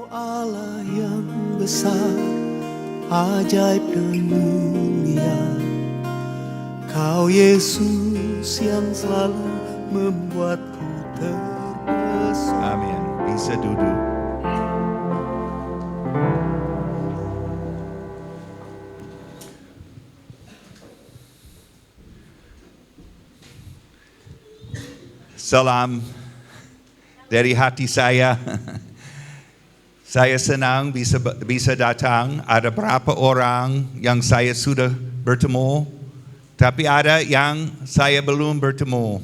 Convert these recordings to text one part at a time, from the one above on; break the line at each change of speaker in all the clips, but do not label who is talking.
Allah yang besar, ajaib dan mulia. Kau Yesus yang selalu membuatku terpesona.
Amin. Bisa duduk. Salam dari hati saya. Saya senang bisa datang. Ada berapa orang yang saya sudah bertemu, tapi ada yang saya belum bertemu.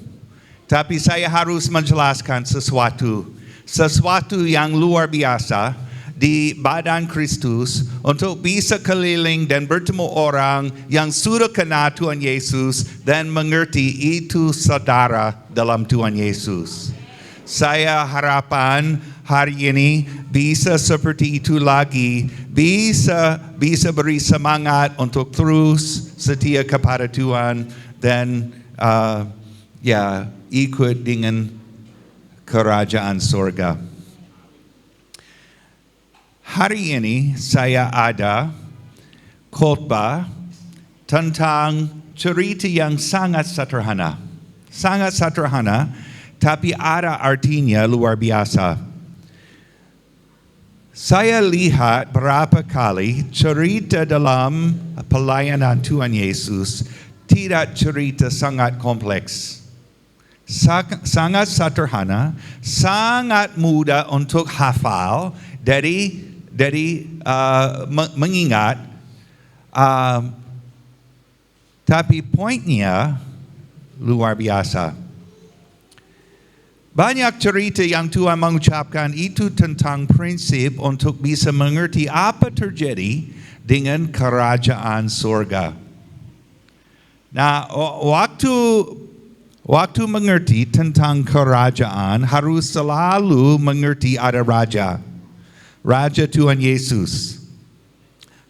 Tapi saya harus menjelaskan sesuatu yang luar biasa di badan Kristus untuk bisa keliling dan bertemu orang yang sudah kenal Tuhan Yesus dan mengerti itu saudara dalam Tuhan Yesus. Saya harapan hari ini bisa seperti itu lagi, bisa beri semangat untuk terus setia kepada Tuhan dan ikut dengan kerajaan surga. Hari ini saya ada khotbah tentang cerita yang sangat sederhana. Sangat sederhana, tapi ada artinya luar biasa. Saya lihat berapa kali cerita dalam pelayanan Tuhan Yesus tidak cerita sangat kompleks. Sangat sederhana, sangat mudah untuk hafal dari mengingat. Tapi poinnya luar biasa. Banyak cerita yang Tuhan mengucapkan itu tentang prinsip untuk bisa mengerti apa terjadi dengan kerajaan surga. Nah, waktu mengerti tentang kerajaan harus selalu mengerti ada raja. Raja Tuhan Yesus.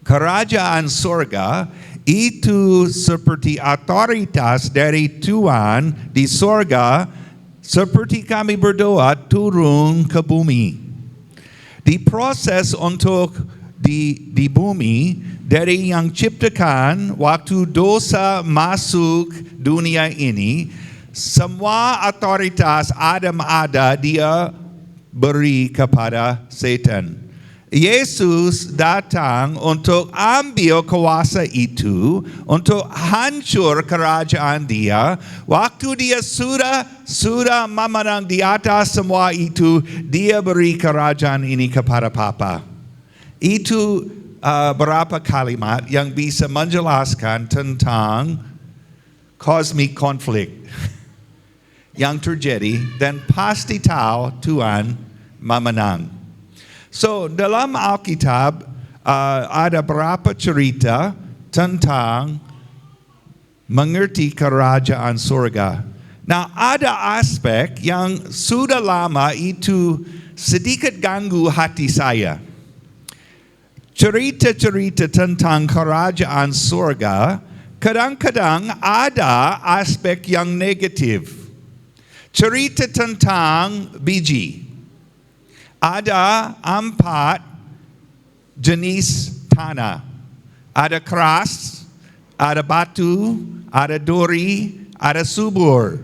Kerajaan surga itu seperti otoritas dari Tuhan di surga, seperti kami berdoa turun ke bumi. Diproses untuk di bumi dari yang ciptakan waktu dosa masuk dunia ini, semua otoritas Adam ada dia beri kepada Satan. Yesus datang untuk ambil kuasa itu, untuk hancur kerajaan dia. Waktu dia sudah memenang di atas semua itu, dia beri kerajaan ini kepada Bapa. Itu berapa kalimat yang bisa menjelaskan tentang cosmic conflict yang terjadi dan pasti tahu Tuhan memenang. So, dalam Alkitab ada berapa cerita tentang mengerti kerajaan surga. Nah, ada aspek yang sudah lama itu sedikit ganggu hati saya. Cerita-cerita tentang kerajaan surga, kadang-kadang ada aspek yang negatif. Cerita tentang biji. Ada 4 jenis tanah. Ada keras, ada batu, ada duri, ada subur.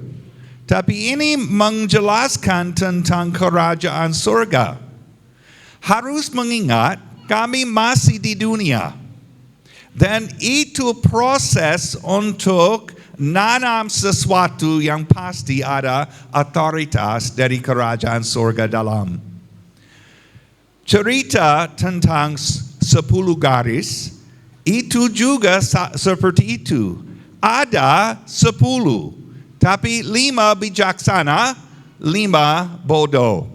Tapi ini menjelaskan tentang kerajaan surga. Harus mengingat kami masih di dunia. Dan itu proses untuk nanam sesuatu yang pasti ada otoritas dari kerajaan surga dalam. Cerita tentang 10 garis itu juga seperti itu. Ada 10, tapi 5 bijaksana, 5 bodoh.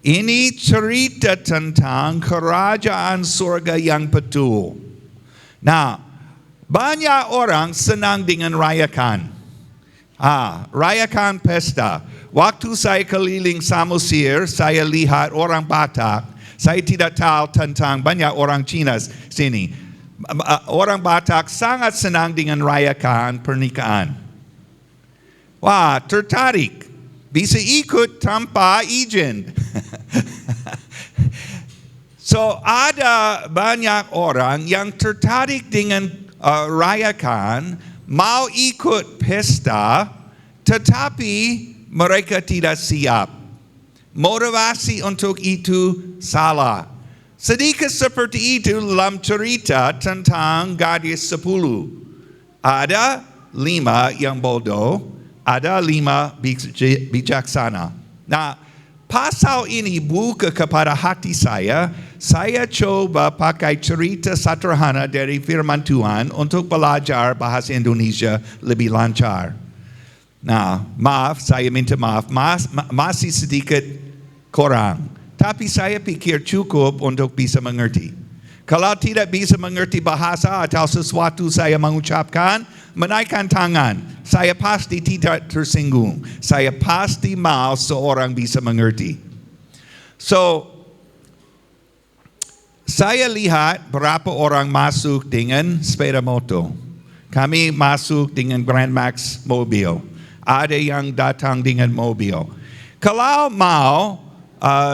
Ini cerita tentang kerajaan surga yang betul. Nah, banyak orang senang dengan rayakan. Rayakan pesta. Waktu saya keliling Samosir, saya lihat orang Batak. Saya tidak tahu tentang banyak orang Cina sini. Orang Batak sangat senang dengan rayakan pernikahan. Wah, tertarik. Bisa ikut tanpa izin. So ada banyak orang yang tertarik dengan rayakan, mau ikut pesta, tetapi mereka tidak siap. Motivasi untuk itu salah. Sedikit seperti itu dalam cerita tentang gadis 10. Ada 5 yang bodoh, ada 5 bijaksana. Nah, pasal ini buka kepada hati saya coba pakai cerita sederhana dari firman Tuhan untuk belajar bahasa Indonesia lebih lancar. Nah, saya minta maaf, masih sedikit kurang. Tapi saya pikir cukup untuk bisa mengerti. Kalau tidak bisa mengerti bahasa atau sesuatu saya mengucapkan, menaikkan tangan. Saya pasti tidak tersinggung. Saya pasti mau seorang bisa mengerti. So, saya lihat berapa orang masuk dengan sepeda motor. Kami masuk dengan Grand Max mobil. Ada yang datang dengan mobil. Kalau mau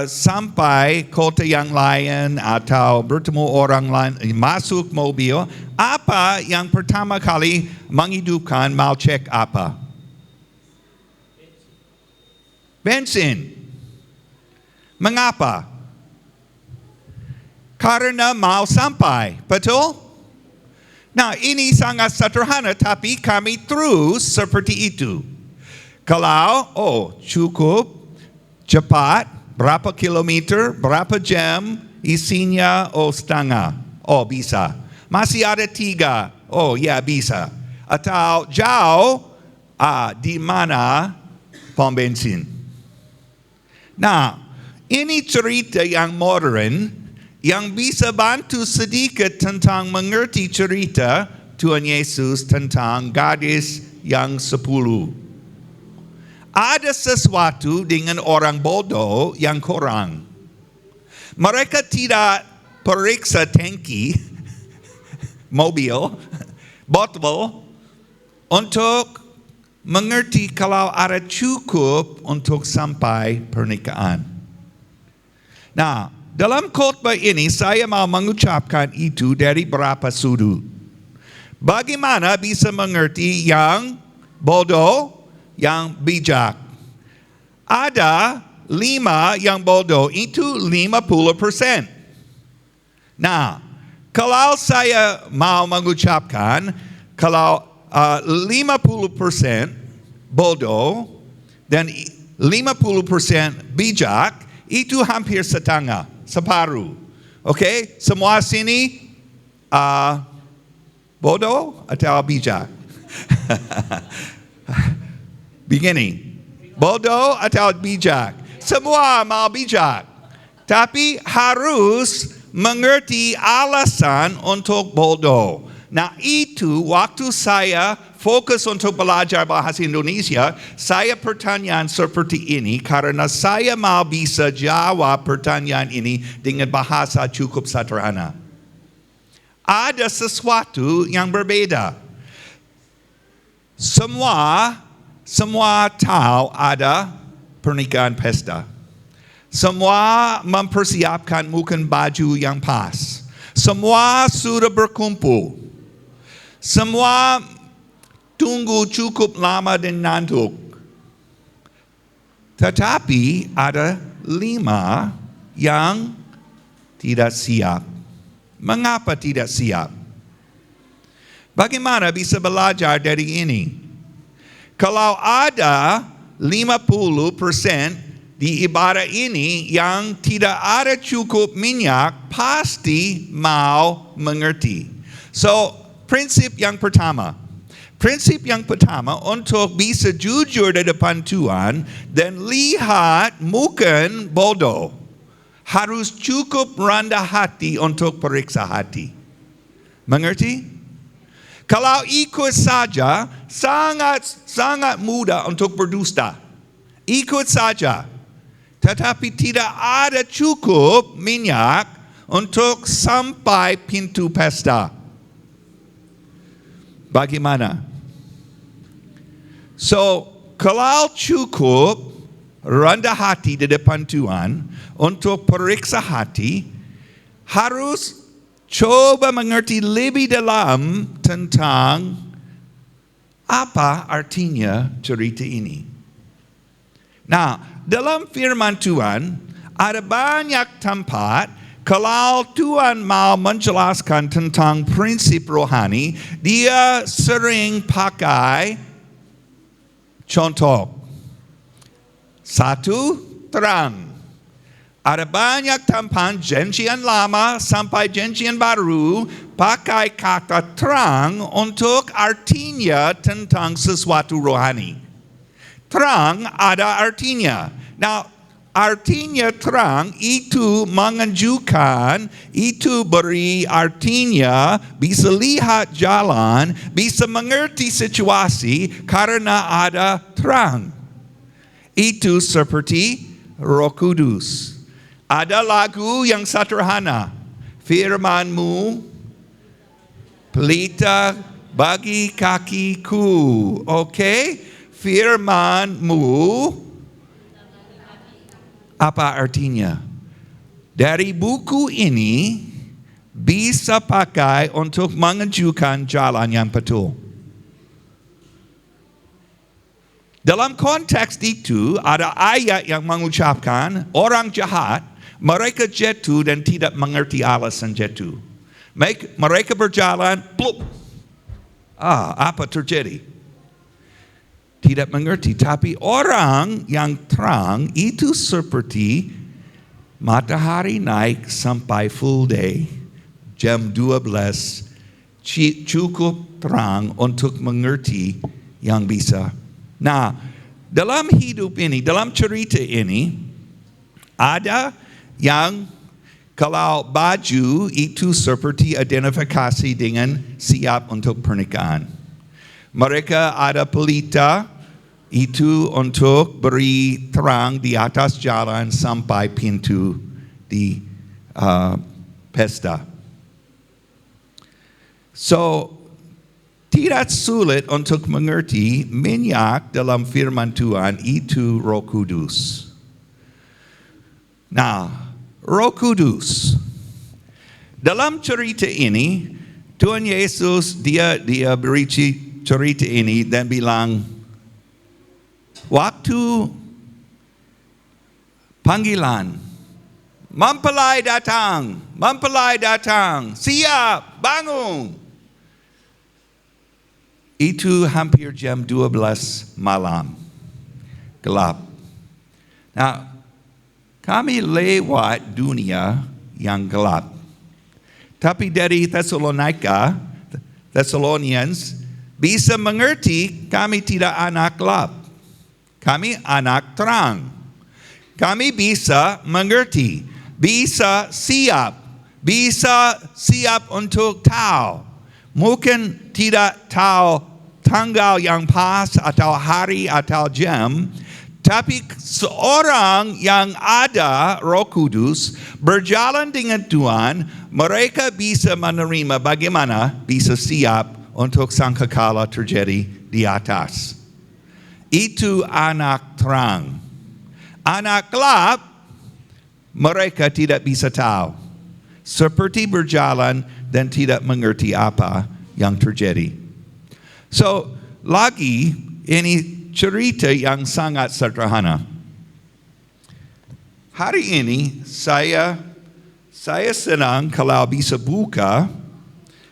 sampai kota yang lain atau bertemu orang lain masuk mobil, apa yang pertama kali menghidupkan mau cek apa? Bensin. Mengapa? Karena mau sampai, betul? Nah, ini sangat sederhana, tapi kami terus seperti itu. Kalau, cukup cepat, berapa kilometer, berapa jam, isinya, setengah. Bisa. Masih ada 3, ya bisa. Atau jauh, di mana pom bensin. Nah, ini cerita yang modern, yang bisa bantu sedikit tentang mengerti cerita Tuhan Yesus tentang gadis yang 10. Ada sesuatu dengan orang bodoh yang kurang. Mereka tidak periksa tangki mobil, botol, untuk mengerti kalau ada cukup untuk sampai pernikahan. Nah, dalam khotbah ini saya mau mengucapkan itu dari beberapa sudut. Bagaimana bisa mengerti yang bodoh, yang bijak? Ada 5 yang bodoh, itu 50%. Nah, kalau saya mau mengucapkan, kalau 50% bodoh dan 50% bijak, itu hampir setengah, separuh. Oke, semua sini bodoh atau bijak? Begini, bodoh atau bijak? Semua mau bijak, tapi harus mengerti alasan untuk bodoh. Nah, itu waktu saya fokus untuk belajar bahasa Indonesia, saya pertanyaan seperti ini karena saya mau bisa jawab pertanyaan ini dengan bahasa cukup sederhana. Ada sesuatu yang berbeda. Semua tahu ada pernikahan pesta. Semua mempersiapkan mungkin baju yang pas. Semua sudah berkumpul. Semua tunggu cukup lama dan ngantuk. Tetapi ada 5 yang tidak siap. Mengapa tidak siap? Bagaimana bisa belajar dari ini? Kalau ada 50% di ibadah ini yang tidak ada cukup minyak, pasti mau mengerti. So, prinsip yang pertama untuk bisa jujur di depan Tuhan dan lihat bukan bodoh, harus cukup rendah hati untuk periksa hati. Mengerti? Kalau ikut saja, sangat mudah untuk berdusta. Ikut saja. Tetapi tidak ada cukup minyak untuk sampai pintu pesta. Bagaimana? So, kalau cukup rendah hati di depan Tuhan untuk periksa hati, harus coba mengerti lebih dalam tentang apa artinya cerita ini. Nah, dalam firman Tuhan ada banyak tempat kalau Tuhan mau menjelaskan tentang prinsip rohani, dia sering pakai contoh. Satu, terang. Ada banyak tempat Janjian Lama sampai Janjian Baru pakai kata terang untuk artinya tentang sesuatu rohani. Terang ada artinya. Nah, artinya terang itu menunjukkan, itu beri artinya bisa lihat jalan, bisa mengerti situasi karena ada terang. Itu seperti Roh Kudus. Ada lagu yang sederhana, firman-Mu pelita bagi kakiku. Oke? Firman-Mu apa artinya? Dari buku ini bisa pakai untuk menunjukkan jalan yang betul. Dalam konteks itu ada ayat yang mengucapkan orang jahat mereka jatuh dan tidak mengerti alasan jatuh. Mereka berjalan, plup. Apa terjadi? Tidak mengerti. Tapi orang yang terang itu seperti matahari naik sampai full day, jam 12, cukup terang untuk mengerti yang bisa. Nah, dalam hidup ini, dalam cerita ini, ada yang kalau baju itu seperti identifikasi dengan siap untuk pernikahan. Mereka ada pelita itu untuk beri terang di atas jalan sampai pintu di pesta. So, tidak sulit untuk mengerti minyak dalam firman Tuhan itu Roh Kudus. Nah, Roh Kudus. Dalam cerita ini, Tuhan Yesus dia beri cerita ini dan bilang, waktu panggilan, mempelai datang, siap, bangun. Itu hampir jam 12 malam, gelap. Nah, kami lewat dunia yang gelap. Tapi dari Thessalonians, bisa mengerti kami tidak anak gelap. Kami anak terang. Kami bisa mengerti, bisa siap untuk tahu. Mungkin tidak tahu tanggal yang pas atau hari atau jam, tapi seorang yang ada Roh Kudus berjalan dengan Tuhan, mereka bisa menerima bagaimana bisa siap untuk sangkakala terjadi di atas. Itu anak terang. Anak gelap, mereka tidak bisa tahu. Seperti berjalan dan tidak mengerti apa yang terjadi. So, lagi ini cerita yang sangat sederhana. Hari ini saya senang kalau bisa buka,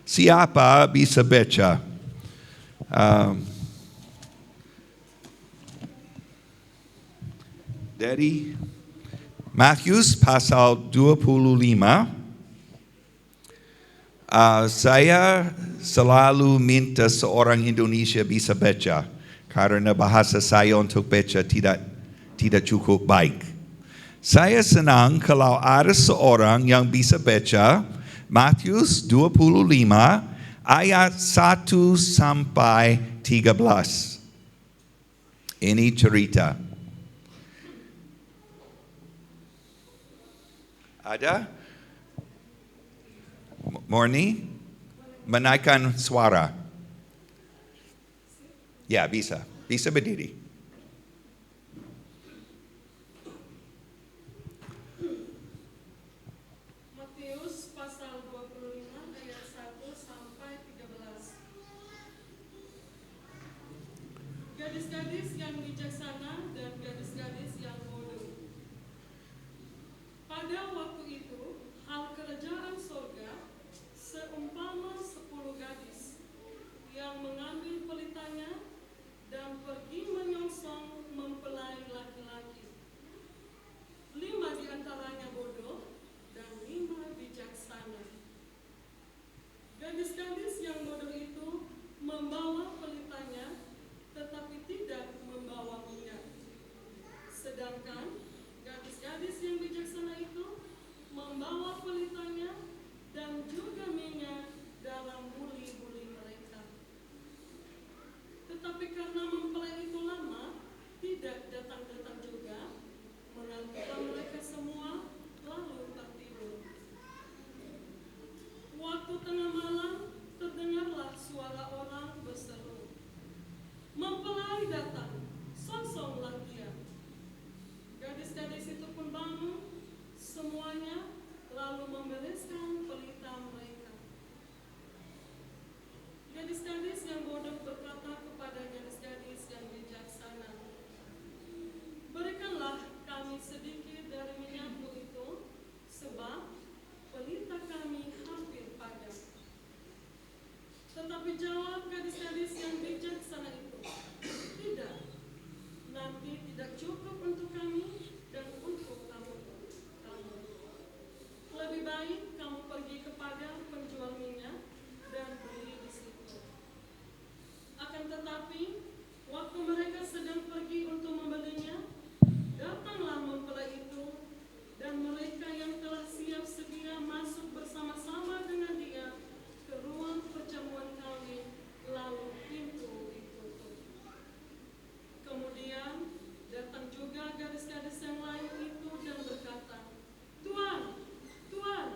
siapa bisa baca. Dari Matius pasal 25, saya selalu minta seorang Indonesia bisa baca. Karena bahasa saya untuk baca tidak cukup baik. Saya senang kalau ada seorang yang bisa baca Matius 25 ayat 1 sampai 13. Ini cerita. Ada? Murni? Menaikkan suara. Ya, bisa. Bisa berdiri.
Matius Gadis-gadis yang bijaksana dan gadis-gadis yang bodoh. Pada waktu itu, hal kerajaan sorga seumpama 10 gadis yang mengambil pelitanya dan pergi menyongsong mempelai laki-laki. 5 di antaranya bodoh dan 5 bijaksana. Gadis-gadis yang bodoh itu membawa pelitanya, tetapi tidak membawa minyak. Sedangkan gadis-gadis yang bijaksana itu membawa pelitanya dan juga minyak dalam buli-buli mereka. Tetapi karena mempelai itu lama, tidak datang-datang juga, mengantarkan mereka semua lalu tertidur. Waktu tengah malam terdengarlah suara orang berseru, "Mempelai datang, songsonglah dia." Gadis-gadis itu pun bangun semuanya lalu membereskan pelita mereka. Gadis-gadis yang bodoh berkata kepada gadis-gadis yang bijaksana, "Berikanlah kami sedikit dari minyakmu itu, sebab pelita kami hampir padam." Tetapi jawab gadis-gadis yang bijaksana itu, "Tidak, nanti tidak cukup untuk kami dan untuk kamu. Lebih baik kamu pergi kepada penjual minyak dan beli di situ." Akan tetapi, waktu mereka sedang pergi untuk membelinya, datanglah mempelai itu, dan mereka yang telah siap sedia masuk bersama-sama dengan dia ke ruang perjamuan kawin, lalu pintu ditutup. Kemudian datang juga gadis-gadis yang lain itu dan berkata, "Tuan, Tuan,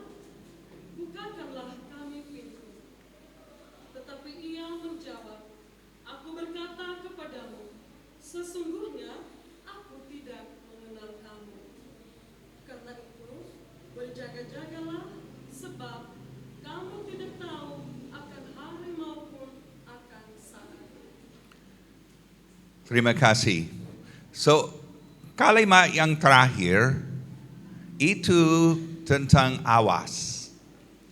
bukakanlah kami pintu." Tetapi ia menjawab, "Aku berkata kepadamu, sesungguhnya aku tidak mengenal kamu. Karena itu, berjaga-jagalah, sebab kamu tidak tahu akan hari maupun akan saat."
Terima kasih. So, kalimat yang terakhir itu tentang awas.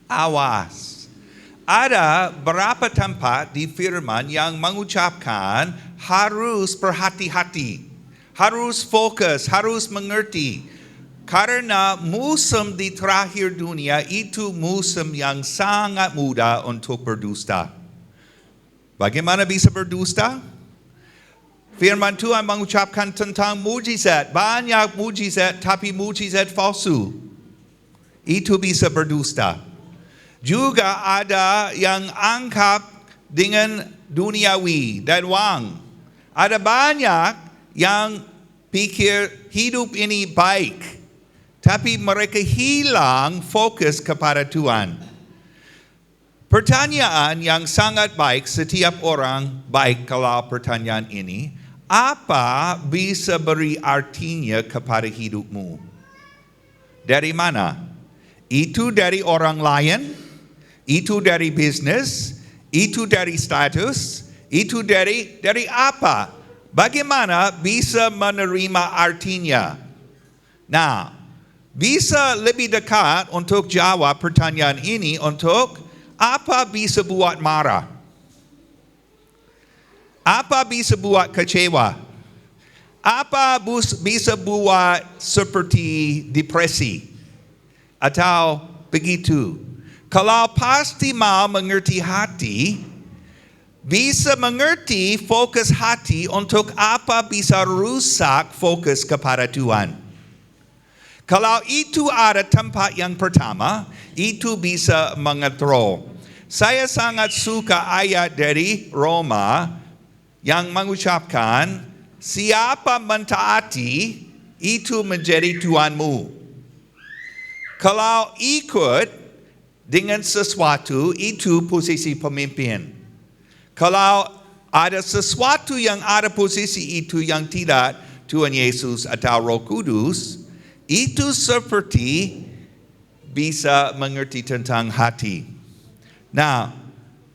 Awas. Ada berapa tempat di firman yang mengucapkan harus berhati-hati, harus fokus, harus mengerti. Karena musim di terakhir dunia itu musim yang sangat mudah untuk berdusta. Bagaimana bisa berdusta? Firman Tuhan mengucapkan tentang mujizat, banyak mujizat tapi mujizat palsu. Itu bisa berdusta. Juga ada yang angkat dengan duniawi dan wang. Ada banyak yang pikir hidup ini baik, tapi mereka hilang fokus kepada Tuhan. Pertanyaan yang sangat baik, setiap orang baik kalau pertanyaan ini, apa bisa beri artinya kepada hidupmu? Dari mana? Itu dari orang lain? Itu dari bisnis? Itu dari status? Itu dari apa? Bagaimana bisa menerima artinya? Nah, bisa lebih dekat untuk jawab pertanyaan ini untuk apa bisa buat marah? Apa bisa buat kecewa? Apa bisa buat seperti depresi? Atau begitu? Kalau pasti mau mengerti hati, bisa mengerti fokus hati untuk apa bisa rusak fokus kepada Tuhan. Kalau itu ada tempat yang pertama, itu bisa mengontrol. Saya sangat suka ayat dari Roma yang mengucapkan, siapa mentaati, itu menjadi Tuhanmu. Kalau ikut dengan sesuatu, itu posisi pemimpin. Kalau ada sesuatu yang ada posisi itu yang tidak Tuhan Yesus atau Roh Kudus, itu seperti bisa mengerti tentang hati. Nah,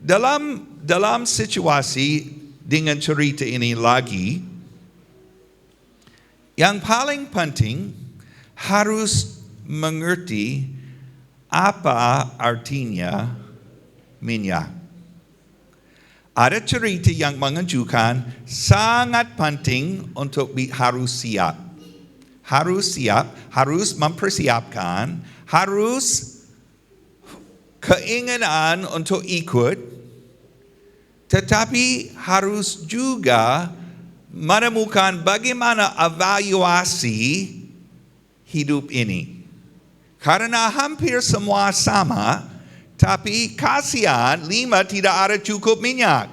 dalam situasi dengan cerita ini lagi. Yang paling penting harus mengerti apa artinya minyak. Ada cerita yang menunjukkan sangat penting untuk harus siap. Harus siap, harus mempersiapkan, harus keinginan untuk ikut, tetapi harus juga menemukan bagaimana evaluasi hidup ini. Karena hampir semua sama, tapi kasihan 5 tidak ada cukup minyak.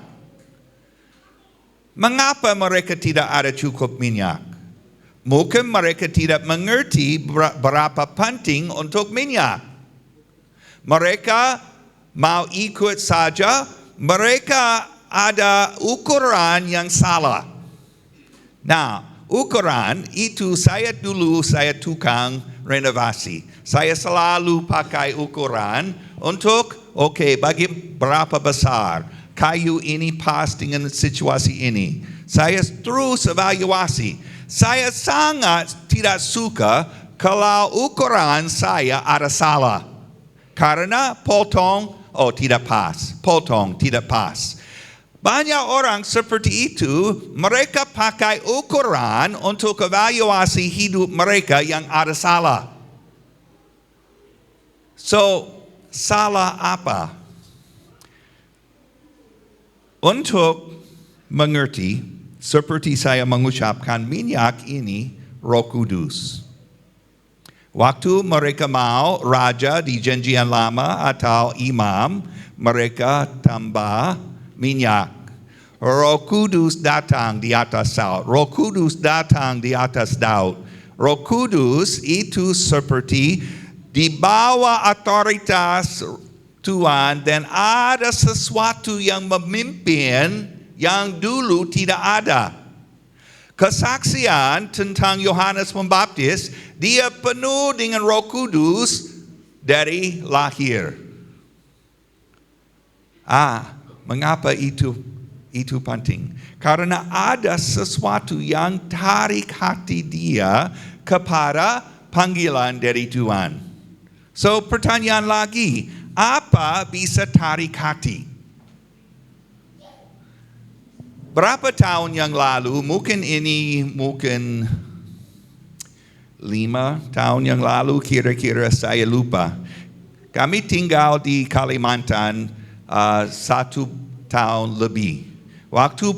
Mengapa mereka tidak ada cukup minyak? Mungkin mereka tidak mengerti berapa penting untuk minyak. Mereka mau ikut saja, mereka ada ukuran yang salah. Nah, ukuran itu saya tukang renovasi. Saya selalu pakai ukuran untuk, bagi berapa besar kayu ini pas dengan situasi ini. Saya terus evaluasi. Saya sangat tidak suka kalau ukuran saya ada salah. Karena potong, tidak pas. Potong, tidak pas. Banyak orang seperti itu, mereka pakai ukuran untuk evaluasi hidup mereka yang ada salah. So, salah apa? Untuk mengerti, seperti saya mengucapkan, minyak ini Roh Kudus. Waktu mereka mau raja di Janjian Lama atau imam, mereka tambah minyak. Roh Kudus datang di atas Saul. Roh Kudus datang di atas Daud. Roh Kudus itu seperti di bawah otoritas Tuhan dan ada sesuatu yang memimpin yang dulu tidak ada. Kesaksian tentang Yohanes Pembaptis, dia penuh dengan Roh Kudus dari lahir. Mengapa itu penting? Karena ada sesuatu yang tarik hati dia kepada panggilan dari Tuhan. So pertanyaan lagi, apa bisa tarik hati? Berapa tahun yang lalu, mungkin 5 tahun yang lalu kira-kira, saya lupa. Kami tinggal di Kalimantan 1 tahun lebih. Waktu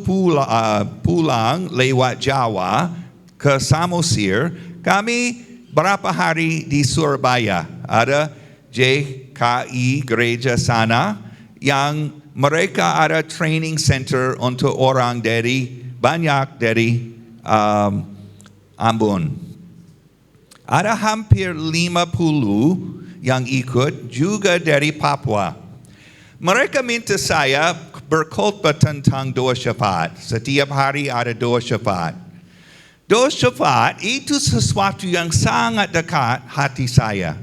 pulang lewat Jawa ke Samosir, kami berapa hari di Surabaya. Ada JKI gereja sana yang mereka ada training center untuk orang banyak dari Ambon. Ada hampir 50 yang ikut juga dari Papua. Mereka minta saya berkhotbah tentang doa syafaat. Setiap hari ada doa syafaat. Doa syafaat itu sesuatu yang sangat dekat hati saya.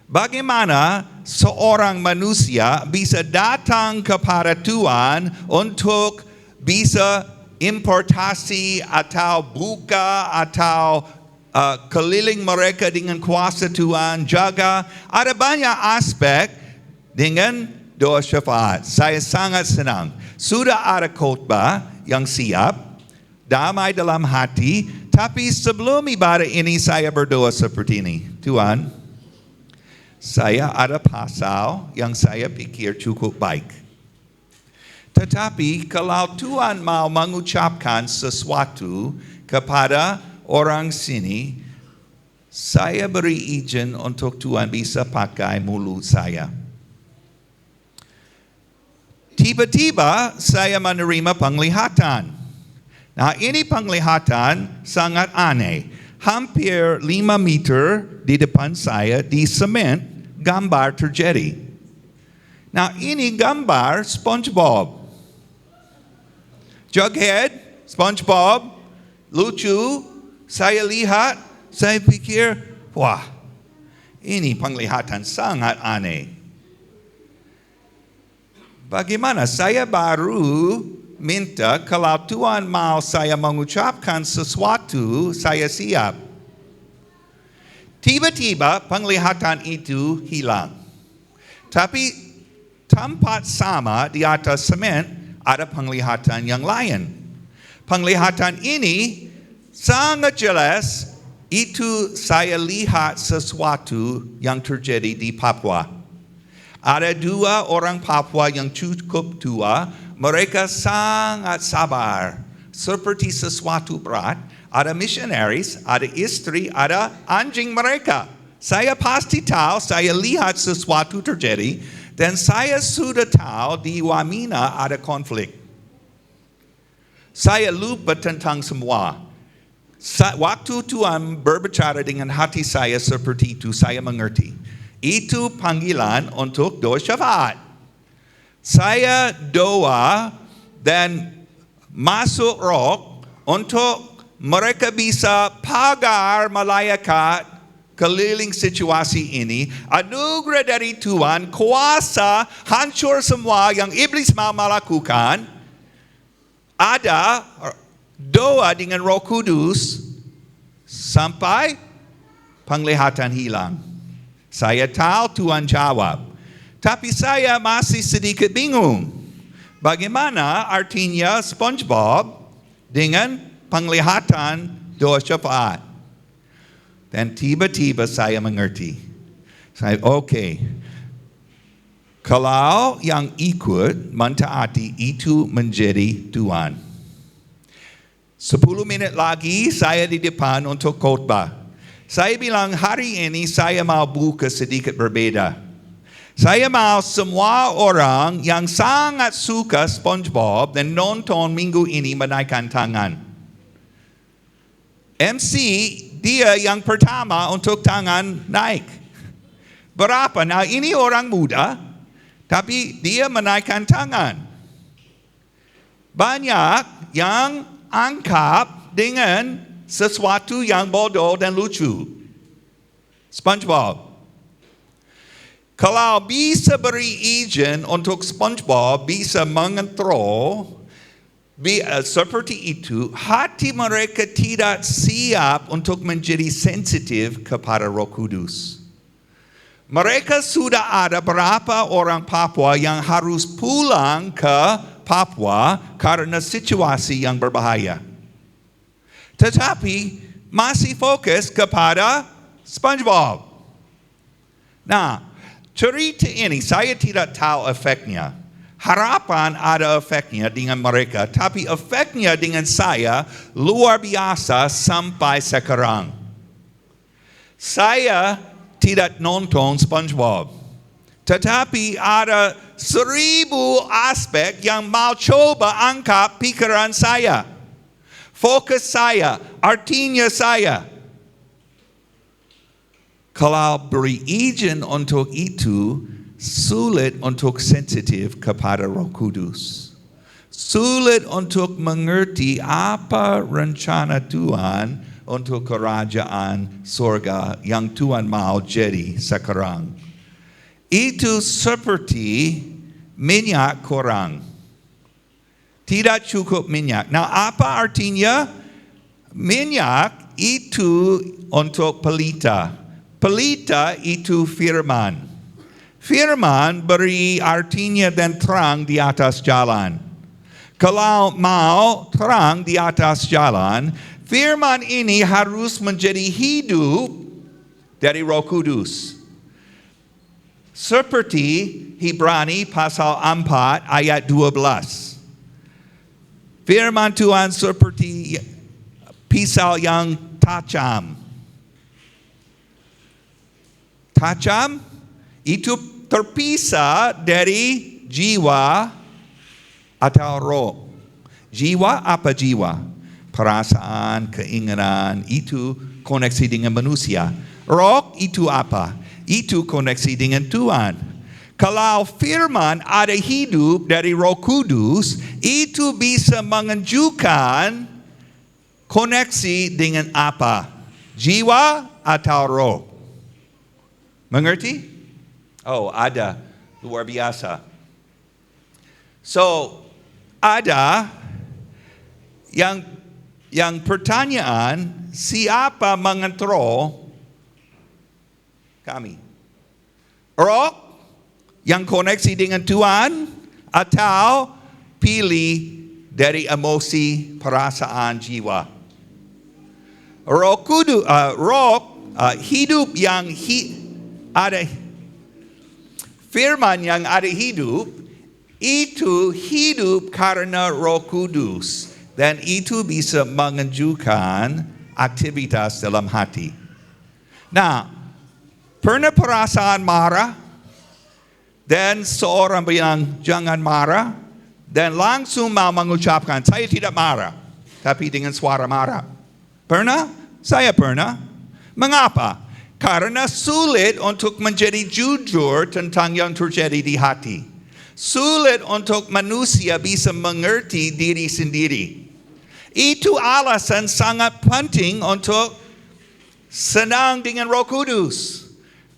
Bagaimana seorang manusia bisa datang kepada Tuhan untuk bisa importasi atau buka atau keliling mereka dengan kuasa Tuhan, jaga. Ada banyak aspek dengan doa syafaat. Saya sangat senang. Sudah ada khotbah yang siap, damai dalam hati, tapi sebelum ibadah ini saya berdoa seperti ini. Tuhan, saya ada pasal yang saya pikir cukup baik. Tetapi kalau Tuhan mau mengucapkan sesuatu kepada orang sini, saya beri izin untuk Tuhan bisa pakai mulut saya. Tiba-tiba saya menerima penglihatan. Nah, ini penglihatan sangat aneh. Hampir 5 meter di depan saya di semen gambar terjadi. Nah, ini gambar SpongeBob. Jughead, SpongeBob, lucu. Saya lihat, saya pikir, wah, ini penglihatan sangat aneh. Bagaimana? Saya baru minta kalau Tuhan mau saya mengucapkan sesuatu, saya siap. Tiba-tiba penglihatan itu hilang. Tapi tempat sama di atas semen ada penglihatan yang lain. Penglihatan ini sangat jelas itu saya lihat sesuatu yang terjadi di Papua. Ada 2 orang Papua yang cukup tua, mereka sangat sabar. Seperti sesuatu berat, ada missionaries, ada istri, ada anjing mereka. Saya pasti tahu, saya lihat sesuatu terjadi, dan saya sudah tahu di Wamena ada konflik. Saya lupa tentang semua. Waktu Tuhan berbicara dengan hati saya seperti itu, saya mengerti. Itu panggilan untuk doa syafaat. Saya doa dan masuk roh untuk mereka bisa pagar malaikat keliling situasi ini. Anugerah dari Tuhan, kuasa hancur semua yang iblis mau melakukan. Ada doa dengan Roh Kudus sampai penglihatan hilang. Saya tahu Tuhan jawab. Tapi saya masih sedikit bingung. Bagaimana artinya SpongeBob dengan penglihatan doa syafaat? Dan tiba-tiba saya mengerti. Saya, oke. Kalau yang ikut mentaati itu menjadi Tuhan. 10 menit lagi saya di depan untuk khotbah. Saya bilang hari ini saya mau buka sedikit berbeda. Saya mau semua orang yang sangat suka SpongeBob dan nonton minggu ini menaikkan tangan. MC dia yang pertama untuk tangan naik. Berapa? Nah ini orang muda, tapi dia menaikkan tangan. Banyak yang angkat dengan sesuatu yang bodoh dan lucu. SpongeBob. Kalau bisa beri izin untuk SpongeBob bisa mengontrol seperti itu, hati mereka tidak siap untuk menjadi sensitif kepada Roh Kudus. Mereka sudah ada berapa orang Papua yang harus pulang ke Papua karena situasi yang berbahaya. Tetapi masih fokus kepada SpongeBob. Nah, cerita ini saya tidak tahu efeknya. Harapan ada efeknya dengan mereka, tapi efeknya dengan saya luar biasa sampai sekarang. Saya tidak nonton SpongeBob, tetapi ada 1000 aspek yang mau coba angkat pikiran saya. Fokus saya, artinya saya. Kalau beri izin untuk itu, sulit untuk sensitif kepada Roh Kudus. Sulit untuk mengerti apa rencana Tuhan untuk kerajaan surga yang Tuhan mau jadi sekarang. Itu seperti minyak kurang. Tidak cukup minyak. Nah, apa artinya? Minyak itu untuk pelita. Pelita itu firman. Firman beri artinya dan terang di atas jalan. Kalau mau terang di atas jalan, firman ini harus menjadi hidup dari Roh Kudus. Seperti Ibrani pasal 4 ayat 12. Firman Tuhan seperti pisau yang tajam. Tajam itu terpisah dari jiwa atau roh. Jiwa apa jiwa? Perasaan, keinginan, itu koneksi dengan manusia. Roh itu apa? Itu koneksi dengan Tuhan. Kalau firman ada hidup dari Roh Kudus, itu bisa menunjukkan koneksi dengan apa? Jiwa atau roh? Mengerti? Oh, ada. Luar biasa. So, ada yang pertanyaan, siapa mengontrol kami? Roh yang koneksi dengan Tuhan atau pilih dari emosi perasaan jiwa? Hidup yang ada firman yang ada hidup itu hidup karena Roh Kudus, dan itu bisa menunjukkan aktivitas dalam hati. Nah, pernah perasaan marah dan seorang bilang jangan marah dan langsung mau mengucapkan saya tidak marah tapi dengan suara marah. Pernah? Saya pernah. Mengapa? Karena sulit untuk menjadi jujur tentang yang terjadi di hati. Sulit untuk manusia bisa mengerti diri sendiri. Itu alasan sangat penting untuk senang dengan Roh Kudus.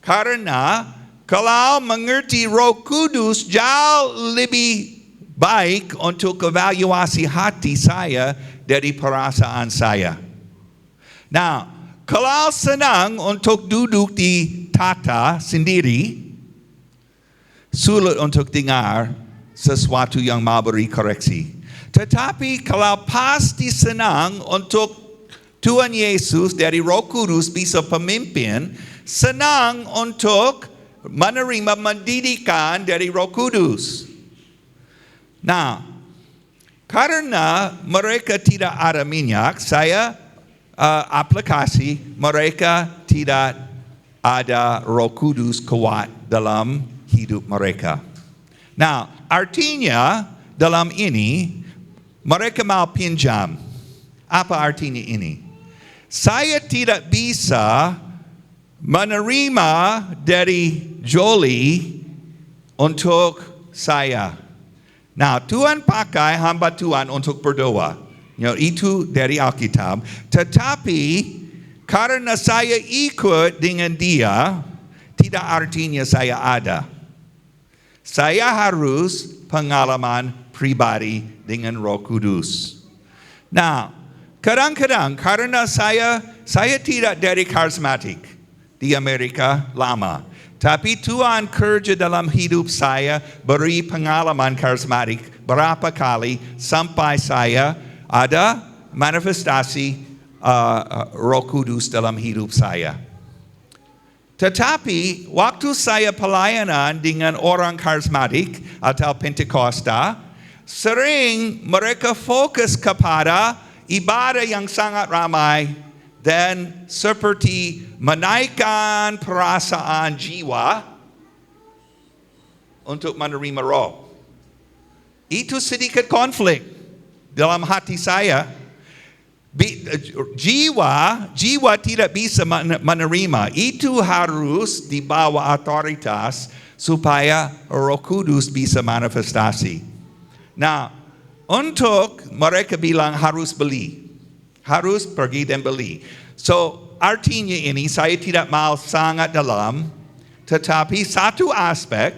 Karena kalau mengerti Roh Kudus jauh lebih baik untuk evaluasi hati saya dari perasaan saya. Nah, kalau senang untuk duduk di tata sendiri, sulit untuk dengar sesuatu yang mau beri koreksi. Tetapi kalau pasti senang untuk Tuhan Yesus dari Roh Kudus bisa pemimpin, senang untuk menerima pendidikan dari Roh Kudus. Nah, karena mereka tidak ada minyak, saya aplikasi mereka tidak ada Roh Kudus kuat dalam hidup mereka. Nah, artinya dalam ini mereka mau pinjam. Apa artinya ini? Saya tidak bisa menerima dari Jolie untuk saya. Nah, Tuhan pakai hamba Tuhan untuk berdoa. Itu dari Alkitab. Tetapi karena saya ikut dengan dia, tidak artinya saya ada. Saya harus pengalaman pribadi dengan Roh Kudus. Nah, kadang-kadang karena saya tidak dari karismatik di Amerika lama. Tapi Tuhan kerja dalam hidup saya, beri pengalaman karismatik berapa kali sampai saya ada manifestasi Roh Kudus dalam hidup saya. Tetapi waktu saya pelayanan dengan orang karismatik atau Pentakosta, sering mereka fokus kepada ibadah yang sangat ramai dan seperti menaikkan perasaan jiwa untuk menerima roh. Itu sedikit konflik dalam hati saya. Jiwa tidak bisa menerima. Itu harus di bawah otoritas supaya Roh Kudus bisa manifestasi. Nah, untuk mereka bilang harus beli. Harus pergi dan beli. So, artinya ini saya tidak mau sangat dalam. Tetapi satu aspek,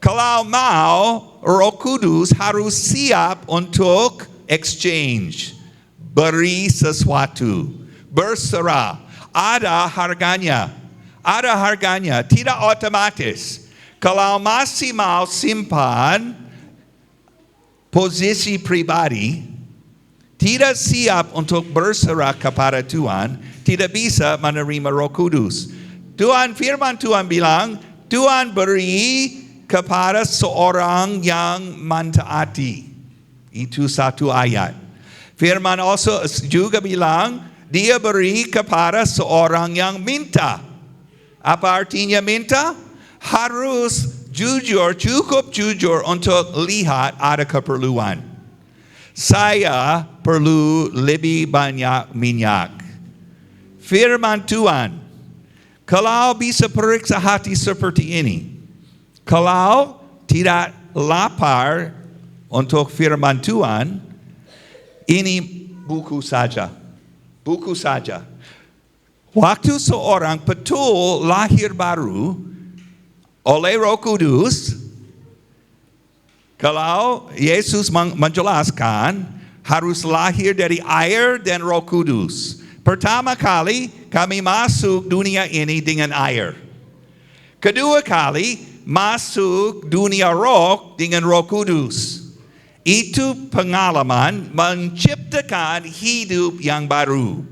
kalau mau Roh Kudus harus siap untuk exchange, beri sesuatu, berserah, ada harganya, tidak otomatis. Kalau masih mau simpan posisi pribadi, tidak siap untuk berserah kepada Tuhan, tidak bisa menerima Roh Kudus. Firman Tuhan bilang, Tuhan beri kepada seorang yang mentaati. Itu satu ayat. Firman also juga bilang, dia beri kepada seorang yang minta. Apa artinya minta? Harus jujur, cukup jujur untuk lihat ada keperluan. Saya perlu lebih banyak minyak. Firman Tuhan, kalau bisa periksa hati seperti ini, kalau tidak lapar untuk firman Tuhan, ini buku saja. Buku saja. Waktu seorang betul lahir baru oleh Roh Kudus, Kalau Yesus menjelaskan harus lahir dari air dan Roh Kudus. Pertama kali kami masuk dunia ini dengan air. Kedua kali masuk dunia roh dengan Roh Kudus. Itu pengalaman menciptakan hidup yang baru.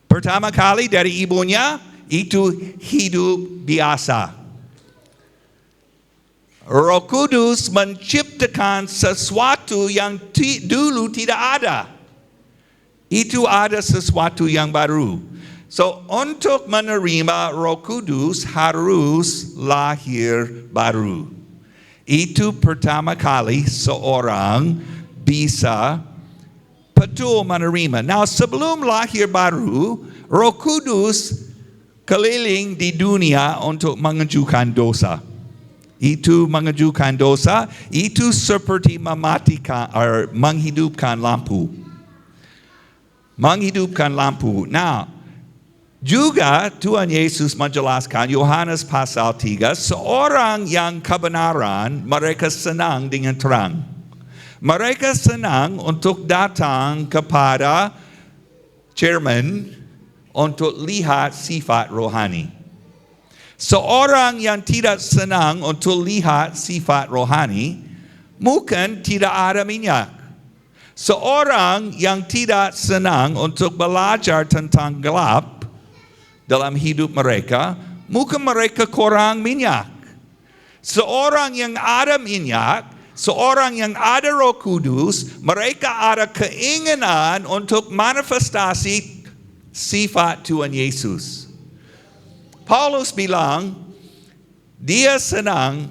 Pertama kali dari ibunya itu hidup biasa. Roh Kudus menciptakan sesuatu yang dulu tidak ada. Itu ada sesuatu yang baru. So, untuk menerima Roh Kudus harus lahir baru. Itu pertama kali seorang bisa betul menerima. Nah, sebelum lahir baru, Roh Kudus keliling di dunia untuk mengajukan dosa. Itu mengajukan dosa, itu seperti mematikan atau menghidupkan lampu. Menghidupkan lampu. Nah, juga Tuhan Yesus menjelaskan Yohanes pasal 3, seorang yang kebenaran mereka senang dengan terang. Mereka senang untuk datang kepada chairman untuk lihat sifat rohani. Seorang yang tidak senang untuk lihat sifat rohani mungkin tidak ada minyak. Seorang yang tidak senang untuk belajar tentang gelap dalam hidup mereka, mungkin mereka kurang minyak. Seorang yang ada minyak, seorang yang ada Roh Kudus, mereka ada keinginan untuk manifestasi sifat Tuhan Yesus. Paulus bilang, dia senang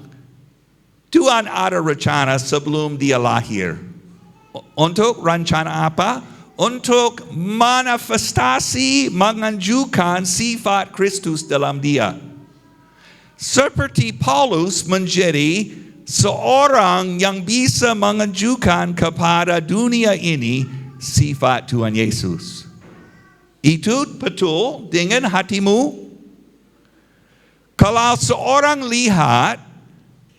Tuhan ada rencana sebelum dia lahir. Untuk rencana apa? Untuk manifestasi menunjukkan sifat Kristus dalam dia. Seperti Paulus menjadi seorang yang bisa menunjukkan kepada dunia ini sifat Tuhan Yesus. Itu betul dengan hatimu. Kalau seorang lihat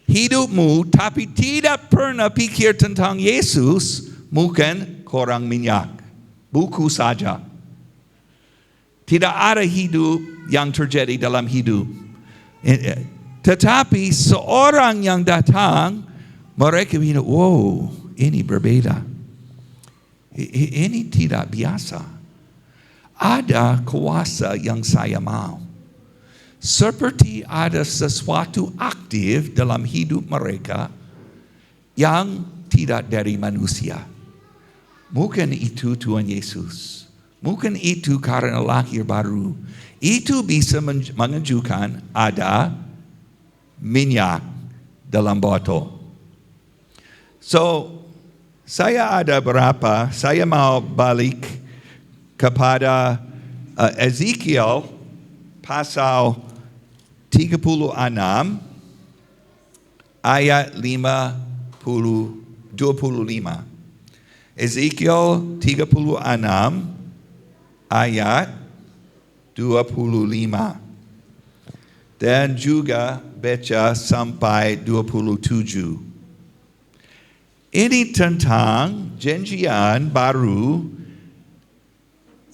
hidupmu tapi tidak pernah pikir tentang Yesus, mungkin kurang minyak. Buku saja. Tidak ada hidup yang terjadi dalam hidup. Tetapi seorang yang datang, mereka bilang, wow, ini berbeda. Ini tidak biasa. Ada kuasa yang saya mau. Seperti ada sesuatu aktif dalam hidup mereka yang tidak dari manusia. Mungkin itu Tuhan Yesus. Mungkin itu karena lahir baru. Itu bisa menunjukkan ada minyak dalam botol. So, saya ada berapa, saya mau balik kepada Ezekiel pasal 36 ayat 25. Ezekiel 36 ayat 25. Dan juga baca sampai 27. Ini tentang janjian baru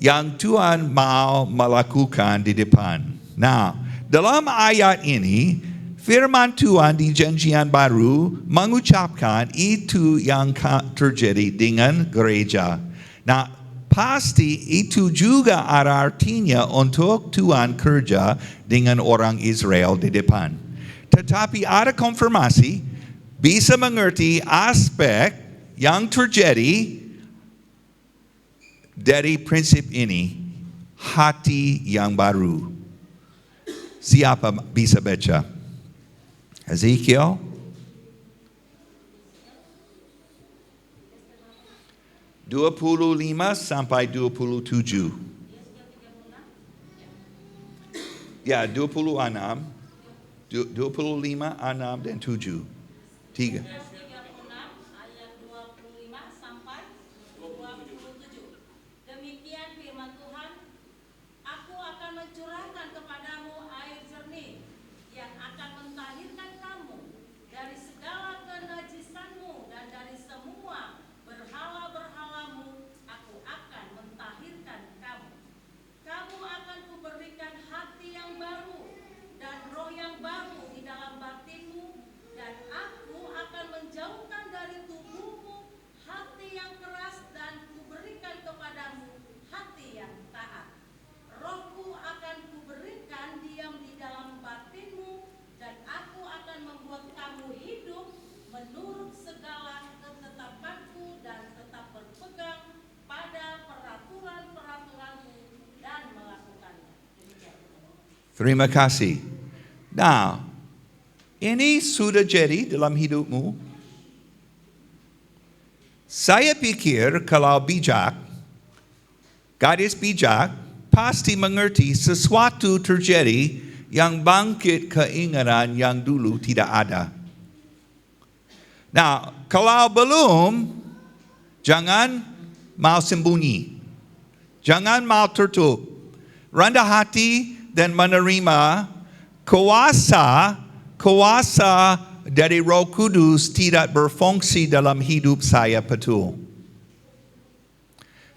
yang Tuhan mau melakukan di depan. Nah, dalam ayat ini, firman Tuhan di janjian baru mengucapkan itu yang terjadi dengan gereja. Nah, pasti itu juga ada artinya untuk Tuhan kerja dengan orang Israel di depan. Tetapi ada konfirmasi, bisa mengerti aspek yang terjadi dari prinsip ini, hati yang baru. Siapa bisa baca? Ezekiel 25 sampai 27. Ya, 26, 25, 6 dan 7. 3.
Ayat 25 sampai 27. Demikian firman Tuhan, aku akan mencurahkan kepadamu air jernih yang akan mentahirkan kamu dari segala kenajisaan
Terima kasih. Nah, ini sudah jadi dalam hidupmu. Saya pikir kalau bijak, gadis bijak, pasti mengerti sesuatu terjadi yang bangkit keinginan yang dulu tidak ada. Nah, kalau belum, jangan mau sembunyi. Jangan mau tertutup. Rendah hati dan menerima kuasa dari Roh Kudus tidak berfungsi dalam hidup saya betul.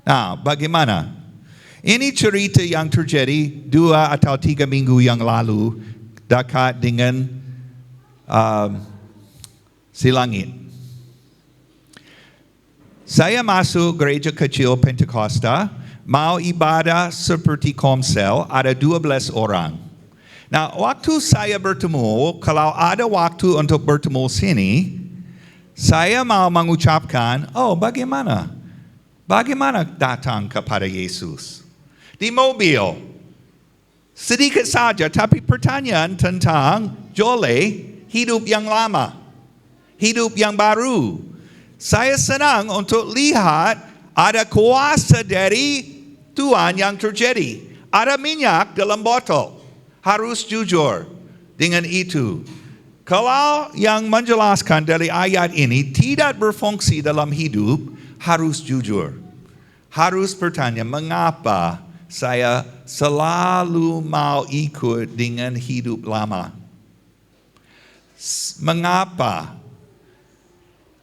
Nah, bagaimana? Ini cerita yang terjadi 2 atau 3 minggu yang lalu dekat dengan Silangit. Saya masuk gereja kecil Pentakosta, mau ibadah seperti komsel, ada 12 orang. Nah, waktu saya bertemu, kalau ada waktu untuk bertemu sini, saya mau mengucapkan, bagaimana? Bagaimana datang kepada Yesus? Di mobil, sedikit saja, tapi pertanyaan tentang Jole, hidup yang lama, hidup yang baru. Saya senang untuk lihat ada kuasa dari Tuhan yang terjadi. Ada minyak dalam botol. Harus jujur dengan itu. Kalau yang menjelaskan dari ayat ini tidak berfungsi dalam hidup, harus jujur. Harus bertanya, mengapa saya selalu mau ikut dengan hidup lama? Mengapa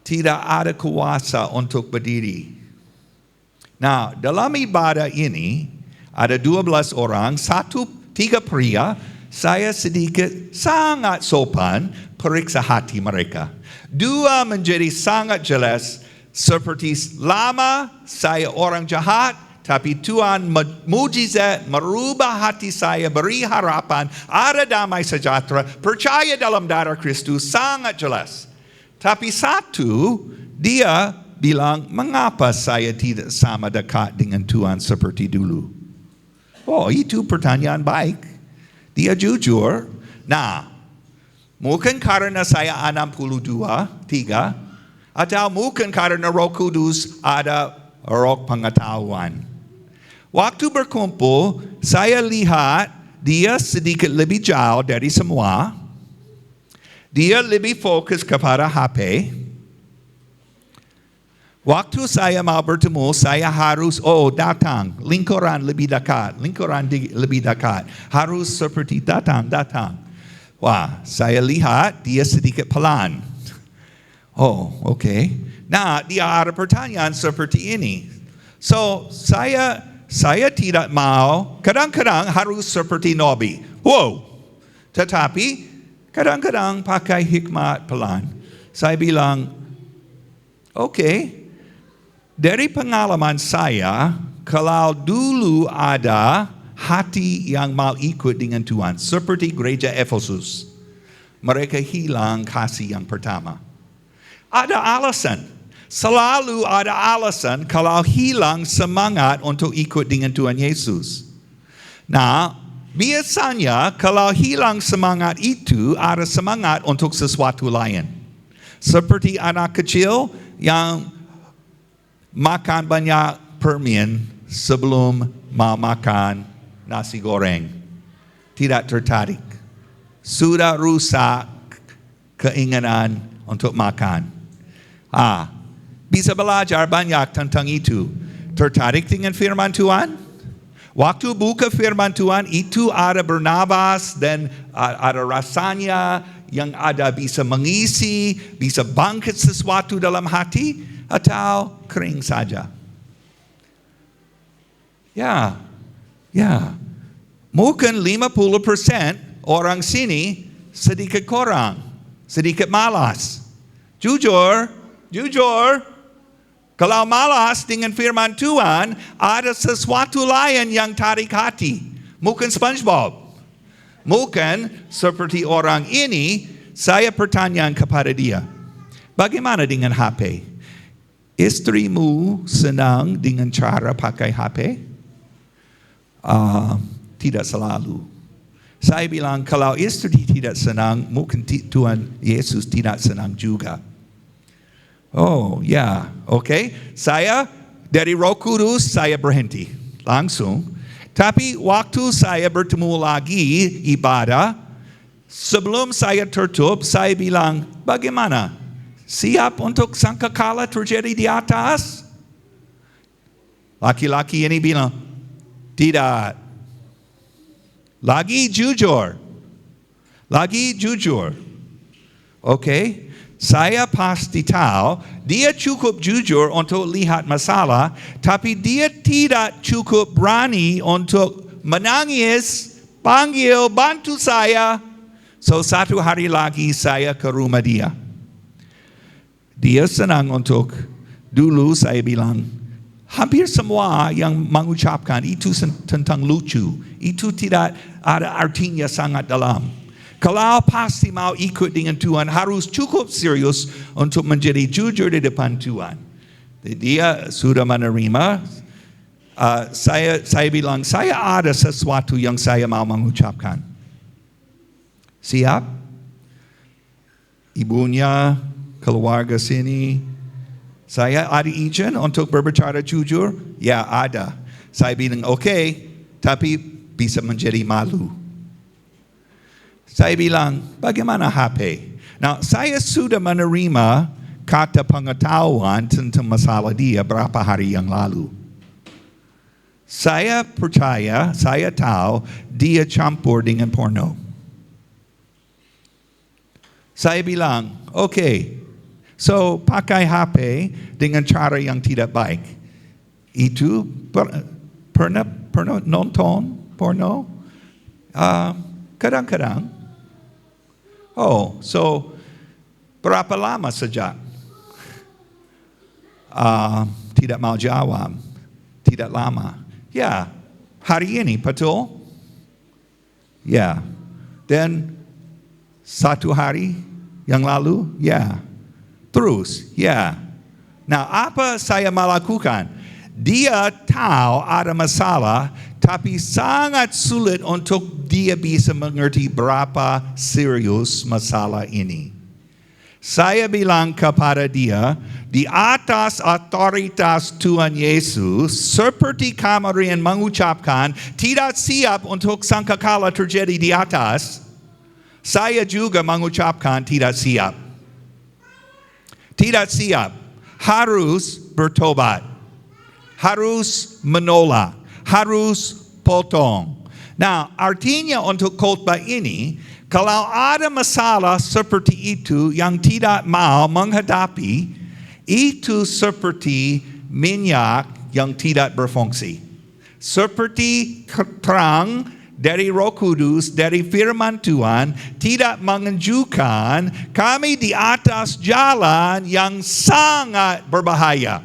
tidak ada kuasa untuk berdiri? Nah, dalam ibadah ini ada 12 orang, 3 pria. Saya sedikit sangat sopan periksa hati mereka. 2 menjadi sangat jelas seperti lama saya orang jahat, tapi Tuhan mujizat merubah hati saya, beri harapan, ada damai sejahtera, percaya dalam darah Kristus, sangat jelas. Tapi satu, dia bilang, mengapa saya tidak sama dekat dengan Tuhan seperti dulu? Itu pertanyaan baik. Dia jujur. Nah, mungkin karena saya 62, atau mungkin karena Roh Kudus ada roh pengetahuan. Waktu berkumpul, saya lihat dia sedikit lebih jauh dari semua. Dia lebih fokus kepada HP. Waktu saya mau bertemu, saya harus datang, lingkaran lebih dekat. Harus seperti datang. Wah, saya lihat dia sedikit pelan. Okay. Nah, dia ada pertanyaan seperti ini. So, saya tidak mau, kadang-kadang harus seperti Nabi. Tetapi, kadang-kadang pakai hikmat pelan. Saya bilang, dari pengalaman saya, kalau dulu ada hati yang mau ikut dengan Tuhan, seperti gereja Efesus, mereka hilang kasih yang pertama. Ada alasan. Selalu ada alasan kalau hilang semangat untuk ikut dengan Tuhan Yesus. Nah, biasanya kalau hilang semangat itu, ada semangat untuk sesuatu lain. Seperti anak kecil yang makan banyak permen sebelum mau makan nasi goreng. Tidak tertarik. Sudah rusak keinginan untuk makan. Bisa belajar banyak tentang itu. Tertarik dengan firman Tuhan? Waktu buka firman Tuhan itu ada bernafas dan ada rasanya yang ada bisa mengisi, bisa bangkit sesuatu dalam hati, atau kering saja. Ya. Mungkin 50% orang sini sedikit kurang, sedikit malas. Jujur, kalau malas dengan firman Tuhan, ada sesuatu lain yang tarik hati. Mungkin SpongeBob. Mungkin seperti orang ini, saya pertanyaan kepada dia, bagaimana dengan HP? Istrimu senang dengan cara pakai HP? Tidak selalu. Saya bilang kalau istri tidak senang, mungkin Tuhan Yesus tidak senang juga. Oh ya, oke. Saya dari Roh Kudus saya berhenti langsung. Tapi waktu saya bertemu lagi ibadah, sebelum saya tutup, saya bilang, bagaimana? Siap untuk sangkakala terjadi di atas? Laki-laki ini bilang, tidak. Lagi jujur. Oke? Saya pasti tahu dia cukup jujur untuk lihat masalah, tapi dia tidak cukup berani untuk menangis, panggil, bantu saya. So satu hari lagi saya ke rumah dia. Dia senang untuk, dulu saya bilang, hampir semua yang mengucapkan itu tentang lucu. Itu tidak ada artinya sangat dalam. Kalau pasti mau ikut dengan Tuhan, harus cukup serius untuk menjadi jujur di depan Tuhan. Dia sudah menerima. Saya bilang, saya ada sesuatu yang saya mau mengucapkan. Siap? Ibunya, keluarga sini. Saya ada izin untuk berbicara jujur? Ya, ada. Saya bilang, oke, tapi bisa menjadi malu. Saya bilang, bagaimana HP? Nah, saya sudah menerima kata pengetahuan tentang masalah dia berapa hari yang lalu. Saya percaya, saya tahu dia campur dengan porno. Saya bilang, oke, so pakai HP dengan cara yang tidak baik. Itu pernah nonton porno? Kadang-kadang. Oh, so berapa lama sejak? Tidak mau jawab. Tidak lama. Ya, hari ini, betul? Ya. Dan satu hari yang lalu? Ya. Terus? Ya. Nah, apa saya melakukan? Dia tahu ada masalah, tapi sangat sulit untuk dia bisa mengerti berapa serius masalah ini. Saya bilang kepada dia, di atas otoritas Tuhan Yesus, seperti kemarin mengucapkan, tidak siap untuk sangkakala terjadi di atas, saya juga mengucapkan tidak siap. Tidak siap, harus bertobat, harus menolak, harus potong. Nah, artinya untuk khotbah ini, kalau ada masalah seperti itu yang tidak mau menghadapi, itu seperti minyak yang tidak berfungsi. Seperti terang dari Roh Kudus, dari firman Tuhan, tidak menunjukkan kami di atas jalan yang sangat berbahaya.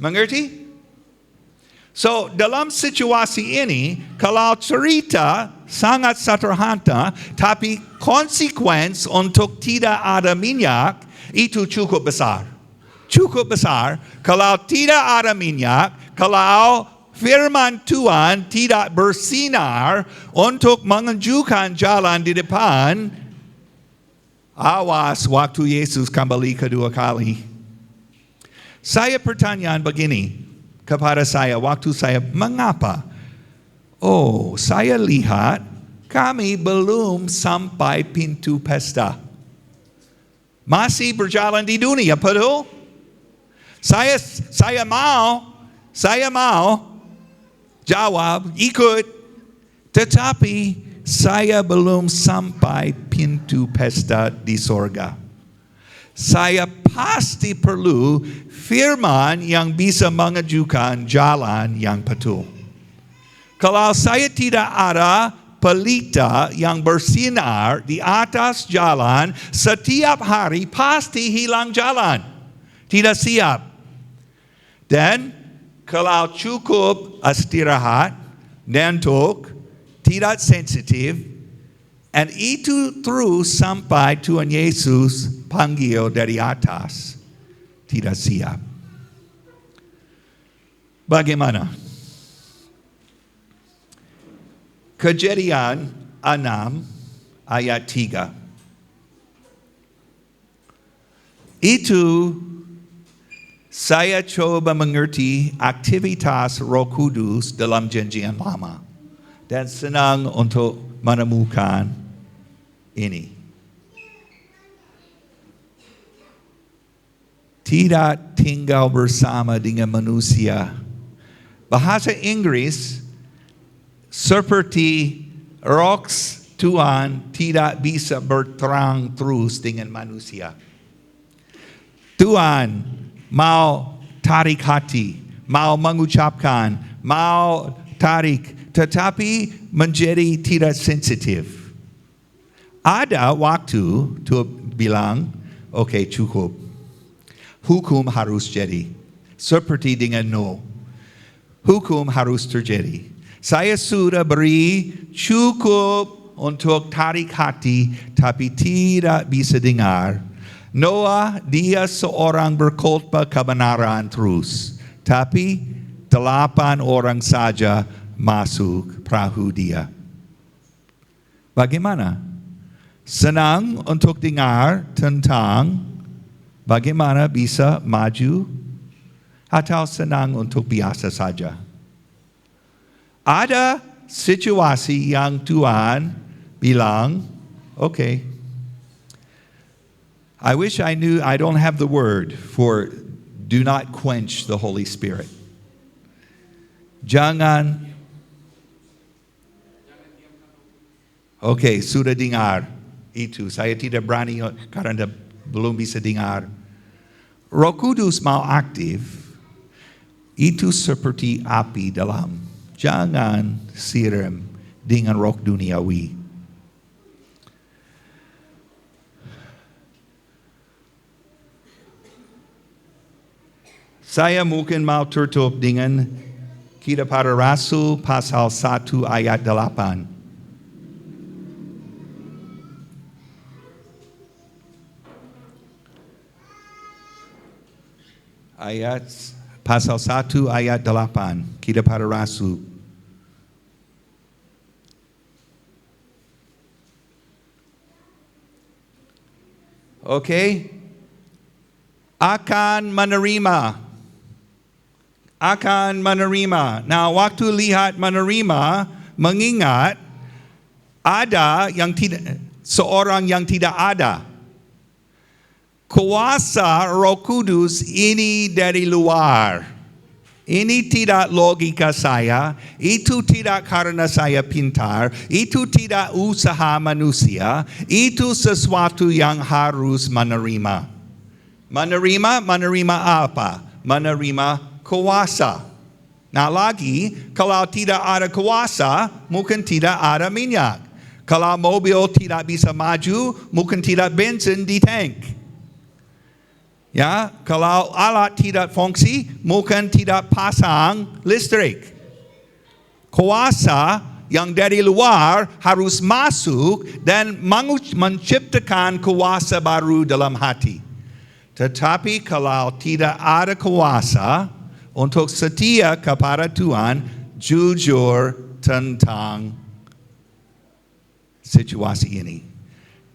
Mengerti? So, dalam situasi ini, kalau cerita sangat sederhana, tapi konsekuensi untuk tidak ada minyak, itu cukup besar. Cukup besar, kalau tidak ada minyak, kalau firman Tuhan tidak bersinar untuk menunjukkan jalan di depan, awas waktu Yesus kembali kedua kali. Saya pertanyaan begini kepada saya waktu saya, mengapa? Oh, saya lihat kami belum sampai pintu pesta. Masih berjalan di dunia, betul? Saya mau jawab, ikut. Tetapi saya belum sampai pintu pesta di sorga. Saya pasti perlu firman yang bisa menunjukkan jalan yang betul. Kalau saya tidak ada pelita yang bersinar di atas jalan, setiap hari pasti hilang jalan. Tidak siap. Dan kalau cukup istirahat, ngantuk, tidak sensitif, dan itu terus sampai Tuhan Yesus panggil dari atas, tidak siap. Bagaimana? Kejadian 6 ayat 3. Itu saya coba mengerti aktivitas Roh Kudus dalam Janjian Lama dan senang untuk menemukan ini. Tidak tinggal bersama dengan manusia. Bahasa Inggris seperti Roh Tuhan tidak bisa berterang terus dengan manusia. Tuhan mau tarik hati, mau mengucapkan, mau tarik, tetapi menjadi tidak sensitif. Ada waktu Tuhan bilang, oke, cukup. Hukum harus jadi. Seperti dengan Nuh. Hukum harus terjadi. Saya sudah beri cukup untuk tarik hati, tapi tidak bisa dengar. Noah, dia seorang berkhotbah kebenaran terus. Tapi 8 orang saja masuk perahu dia. Bagaimana? Senang untuk dengar tentang bagaimana bisa maju atau senang untuk biasa saja? Ada situasi yang Tuhan bilang, okay, I wish I knew, I don't have the word for do not quench the Holy Spirit. Jangan, okay, sudah dengar itu. Saya tidak berani karena belum bisa dengar. Roh Kudus mau aktif, itu seperti api dalam. Jangan siram dengan roh duniawi. Saya mungkin mau tutup dengan Kitab Para Rasul pasal 1 ayat 8. Pasal 1 ayat 8. Kitab Para Rasul. Oke. Akan menerima. Nah, waktu lihat menerima, mengingat ada yang tidak, seorang yang tidak ada. Kuasa Roh Kudus ini dari luar. Ini tidak logika saya, itu tidak karena saya pintar, itu tidak usaha manusia, itu sesuatu yang harus menerima. Menerima apa? Menerima kuasa. Nah lagi, kalau tidak ada kuasa, mungkin tidak ada minyak. Kalau mobil tidak bisa maju, mungkin tidak bensin di tank. Ya, kalau alat tidak fungsi, mungkin tidak pasang listrik. Kuasa yang dari luar harus masuk dan menciptakan kuasa baru dalam hati. Tetapi kalau tidak ada kuasa untuk setia kepada Tuhan, jujur tentang situasi ini.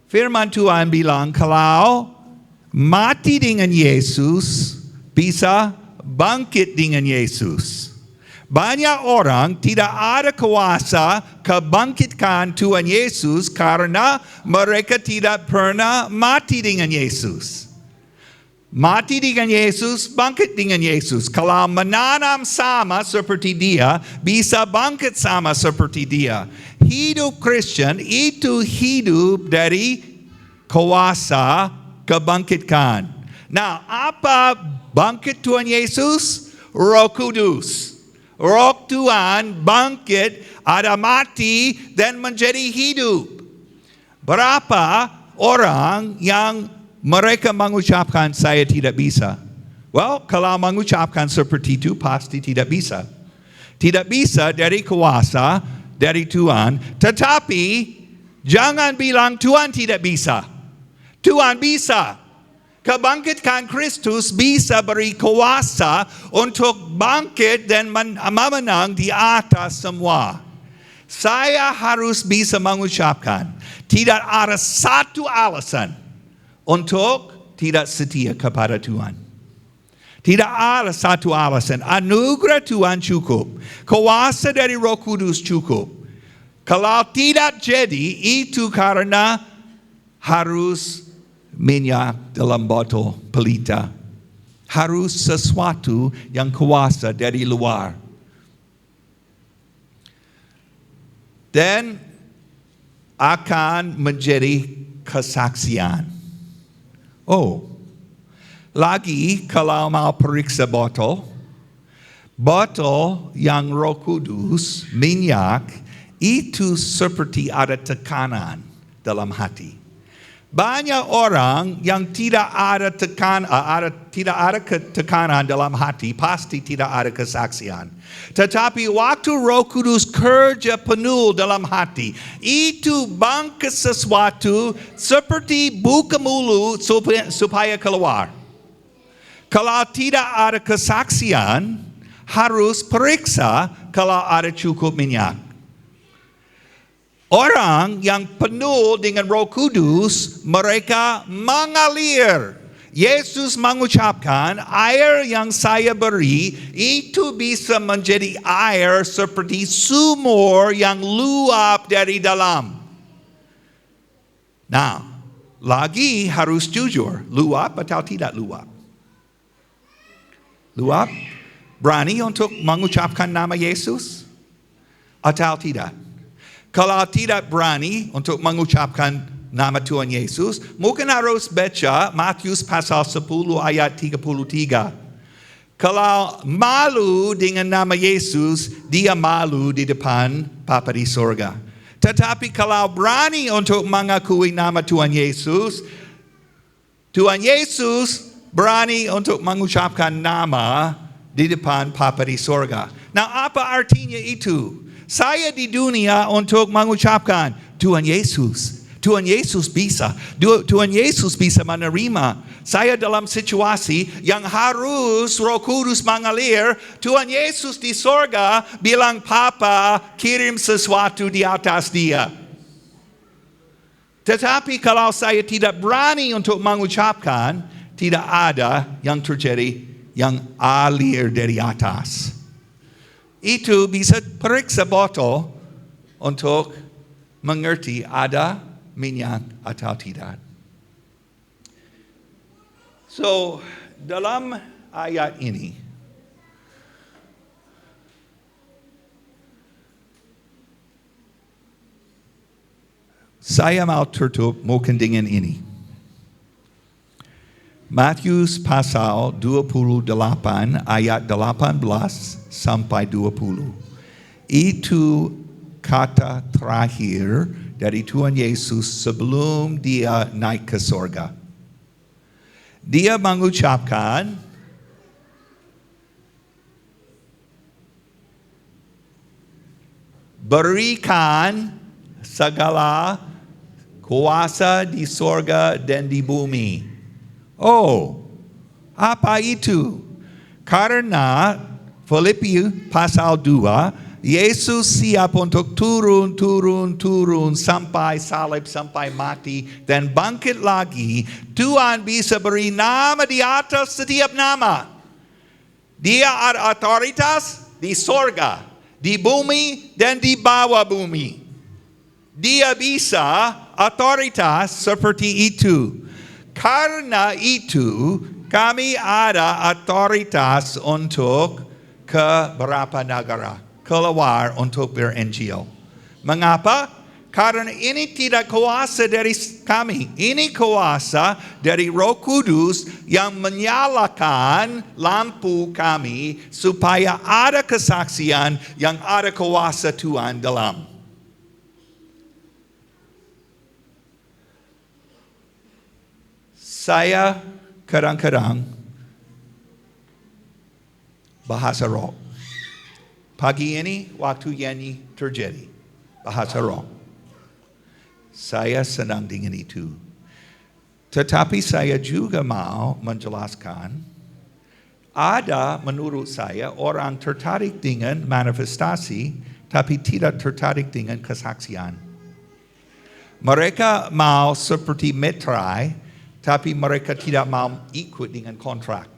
Firman Tuhan bilang kalau mati dengan Yesus, bisa bangkit dengan Yesus. Banyak orang tidak ada kuasa kebangkitkan Tuhan Yesus karena mereka tidak pernah mati dengan Yesus. Mati dengan Yesus, bangkit dengan Yesus. Kalau menanam sama seperti dia, bisa bangkit sama seperti dia. Hidup Kristen itu hidup dari kuasa kebangkitkan. Nah, apa bangkit Tuhan Yesus? Roh Kudus. Roh Tuhan bangkit, ada mati dan menjadi hidup. Berapa orang yang mereka mengucapkan saya tidak bisa? Well, kalau mengucapkan seperti itu pasti tidak bisa. Tidak bisa dari kuasa dari Tuhan, tetapi jangan bilang Tuhan tidak bisa. Tuhan bisa. Kebangkitan Kristus bisa beri kuasa untuk bangkit dan memenang di atas semua. Saya harus bisa mengucapkan tidak ada satu alasan untuk tidak setia kepada Tuhan. Tidak ada satu alasan. Anugerah Tuhan cukup. Kuasa dari Roh Kudus cukup. Kalau tidak jadi, itu karena harus minyak dalam botol pelita. Harus sesuatu yang kuasa dari luar. Dan akan menjadi kesaksian. Oh, lagi kalau mau periksa botol yang Roh Kudus, minyak, itu seperti ada tekanan dalam hati. Banyak orang yang tidak ada tekanan dalam hati, pasti tidak ada kesaksian. Tetapi waktu Roh Kudus kerja penuh dalam hati, itu bangkit sesuatu seperti buka mulut supaya keluar. Kalau tidak ada kesaksian, harus periksa kalau ada cukup minyak. Orang yang penuh dengan Roh Kudus, mereka mengalir. Yesus mengucapkan, air yang saya beri, itu bisa menjadi air seperti sumur yang luap dari dalam. Nah, lagi harus jujur, luap atau tidak luap? Luap? Berani untuk mengucapkan nama Yesus? Atau tidak? Kalau tidak berani untuk mengucapkan nama Tuhan Yesus, mungkin harus baca Matius pasal 10 ayat 33. Kalau malu dengan nama Yesus, dia malu di depan Bapa di sorga. Tetapi kalau berani untuk mengakui nama Tuhan Yesus berani untuk mengucapkan nama di depan Bapa di sorga. Nah, apa artinya itu? Saya di dunia untuk mengucapkan Tuhan Yesus bisa. Tuhan Yesus bisa menerima. Saya dalam situasi yang harus Roh Kudus mengalir. Tuhan Yesus di sorga bilang, Papa kirim sesuatu di atas dia. Tetapi kalau saya tidak berani untuk mengucapkan, tidak ada yang terjadi yang alir dari atas. Itu bisa periksa botol untuk mengerti ada minyak atau tidak. So, dalam ayat ini, saya mau tutup mungkin dengan ini. Matius pasal 28 ayat 18 sampai 20. Itu kata terakhir dari Tuhan Yesus sebelum dia naik ke sorga. Dia mengucapkan, berikan segala kuasa di sorga dan di bumi. Oh, apa itu? Karena Filipi pasal 2, Yesus siap untuk turun sampai salib, sampai mati dan bangkit lagi. Tuhan bisa beri nama di atas setiap nama. Dia ada otoritas di sorga, di bumi dan di bawah bumi. Dia bisa otoritas seperti itu. Karena itu kami ada otoritas untuk ke beberapa negara, keluar untuk berenjil. Mengapa? Karena ini tidak kuasa dari kami. Ini kuasa dari Roh Kudus yang menyalakan lampu kami supaya ada kesaksian yang ada kuasa Tuhan dalam. Saya kadang-kadang bahasa roh. Pagi ini waktu ini terjadi bahasa roh. Saya senang dengan itu. Tetapi saya juga mau menjelaskan, ada menurut saya orang tertarik dengan manifestasi tapi tidak tertarik dengan kesaksian. Mereka mau seperti metrai, tapi mereka tidak mau ikut dengan kontrak.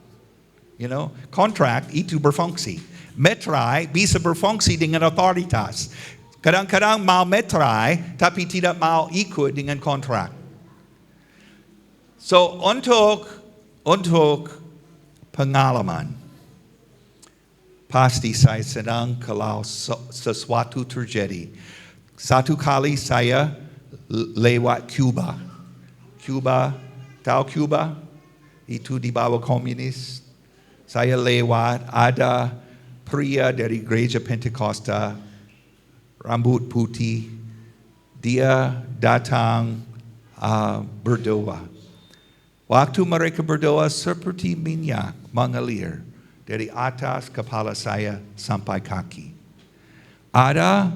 Kontrak itu berfungsi. Metrai bisa berfungsi dengan otoritas. Kadang-kadang mau metrai, tapi tidak mau ikut dengan kontrak. So untuk pengalaman, pasti saya senang kalau sesuatu terjadi. Satu kali saya lewat Cuba. Tahu Cuba? Itu di bawah komunis. Saya lewat, ada pria dari gereja Pentakosta, rambut putih. Dia datang berdoa. Waktu mereka berdoa seperti minyak mengalir dari atas kepala saya sampai kaki. Ada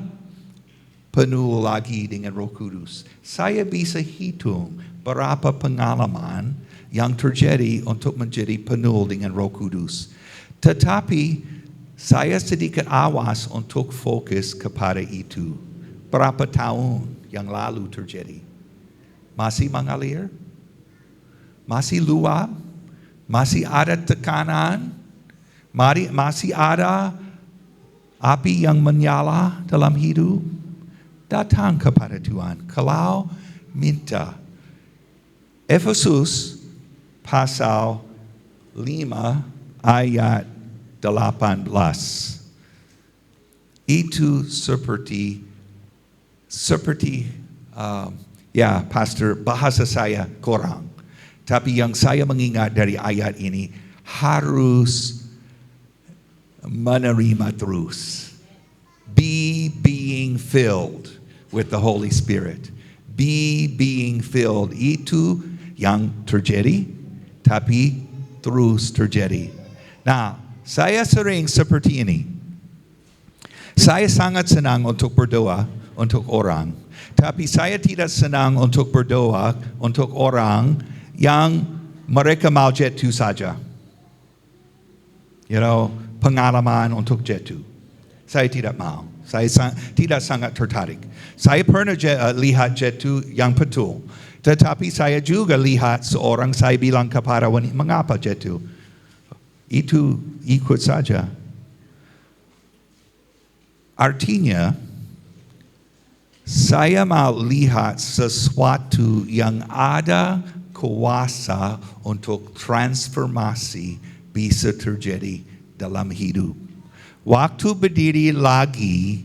penuh lagi dengan Roh Kudus. Saya bisa hitung berapa pengalaman yang terjadi untuk menjadi penuh dengan Roh Kudus. Tetapi saya sedikit awas untuk fokus kepada itu. Berapa tahun yang lalu terjadi? Masih mengalir? Masih luap? Masih ada tekanan? Masih ada api yang menyala dalam hidup? Datang kepada Tuhan. Kalau minta. Efesus pasal 5 ayat 18. Itu seperti pastor, bahasa saya kurang. Tapi yang saya mengingat dari ayat ini, harus menerima terus. Be being filled with the Holy Spirit. Be being filled. Itu yang terjadi, tapi terus terjadi. Nah, saya sering seperti ini. Saya sangat senang untuk berdoa untuk orang. Tapi saya tidak senang untuk berdoa untuk orang yang mereka mau jatuh saja. Pengalaman untuk jatuh. Saya tidak mau. Saya tidak sangat tertarik. Saya pernah lihat jatuh yang betul. Tetapi saya juga lihat seorang, saya bilang kepada wanita, mengapa jatuh? Itu ikut saja. Artinya, saya mau lihat sesuatu yang ada kuasa untuk transformasi bisa terjadi dalam hidup. Waktu berdiri lagi,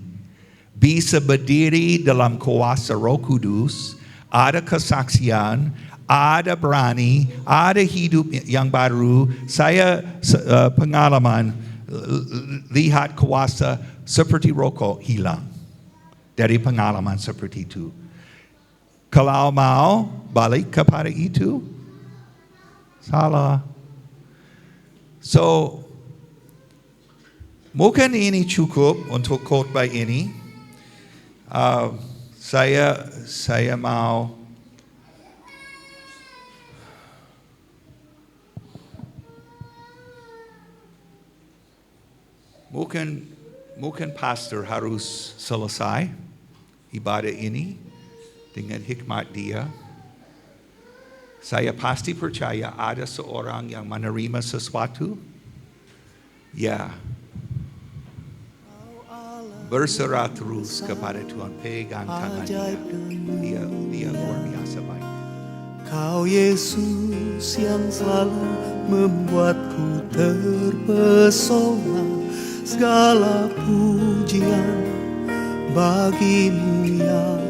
bisa berdiri dalam kuasa Roh Kudus, ada kesaksian, ada berani, ada hidup yang baru. Saya pengalaman lihat kuasa seperti rokok hilang dari pengalaman seperti itu. Kalau mau balik kepada itu, salah. So, mungkin ini cukup untuk khotbah ini. Saya mau mungkin pastor harus selesai ibadah ini dengan hikmat dia. Saya pasti percaya ada seorang yang menerima sesuatu. Ya. Berserah terus kepada Tuhan, pegang tangan dia. Dia luar biasa baik.
Kau Yesus yang selalu membuatku terpesona, segala pujian bagimu ya